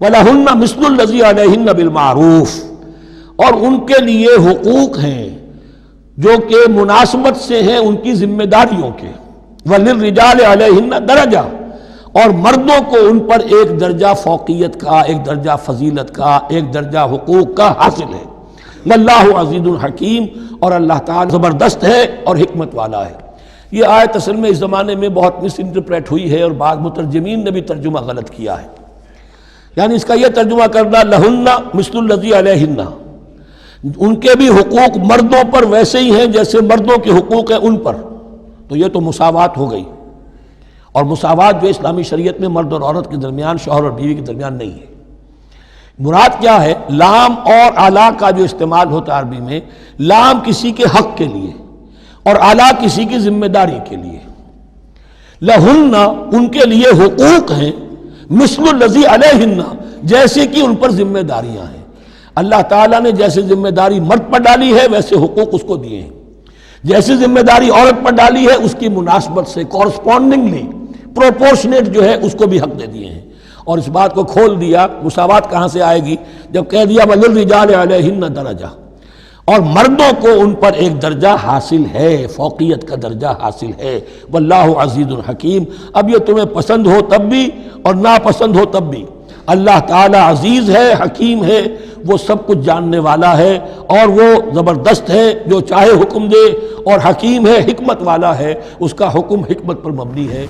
وَلَهُنَّ مِثْلُ الَّذِي عَلَيْهِنَّ بِالْمَعْرُوفِ، اور ان کے لیے حقوق ہیں جو کہ مناسبت سے ہیں ان کی ذمہ داریوں کے۔ وَلِلرِّجَالِ عَلَيْهِنَّ دَرَجَةٌ، اور مردوں کو ان پر ایک درجہ فوقیت کا، ایک درجہ فضیلت کا، ایک درجہ حقوق کا حاصل ہے۔ وَاللَّهُ عَزِيزٌ حَكِيمٌ، اور اللہ تعالیٰ زبردست ہے اور حکمت والا ہے۔ یہ آیت اصل میں اس زمانے میں بہت مس انٹرپریٹ ہوئی ہے اور بعض مترجمین نے بھی ترجمہ غلط کیا ہے۔ یعنی اس کا یہ ترجمہ کرنا لہن مثل الذی علیہن، ان کے بھی حقوق مردوں پر ویسے ہی ہیں جیسے مردوں کے حقوق ہیں ان پر، تو یہ تو مساوات ہو گئی، اور مساوات جو اسلامی شریعت میں مرد اور عورت کے درمیان، شوہر اور بیوی کے درمیان نہیں ہے۔ مراد کیا ہے؟ لام اور اعلیٰ کا جو استعمال ہوتا ہے عربی میں، لام کسی کے حق کے لیے اور اعلیٰ کسی کی ذمہ داری کے لیے۔ لہن ان کے لیے حقوق ہیں، مثل الذی علیہن جیسے کہ ان پر ذمہ داریاں ہیں۔ اللہ تعالیٰ نے جیسے ذمہ داری مرد پر ڈالی ہے ویسے حقوق اس کو دیے ہیں، جیسے ذمہ داری عورت پر ڈالی ہے اس کی مناسبت سے کورسپونڈنگلی پروپورشنیٹ جو ہے اس کو بھی حق دے دیے ہیں۔ اور اس بات کو کھول دیا، مساوات کہاں سے آئے گی؟ جب کہہ دیا وَلِلرِّجَالِ عَلَيْهِنَّ دَرَجَةٌ، اور مردوں کو ان پر ایک درجہ حاصل ہے، فوقیت کا درجہ حاصل ہے۔ واللہ عزیز حکیم، اب یہ تمہیں پسند ہو تب بھی اور ناپسند ہو تب بھی اللہ تعالی عزیز ہے، حکیم ہے، وہ سب کچھ جاننے والا ہے، اور وہ زبردست ہے، جو چاہے حکم دے، اور حکیم ہے، حکمت والا ہے، اس کا حکم حکمت پر مبنی ہے۔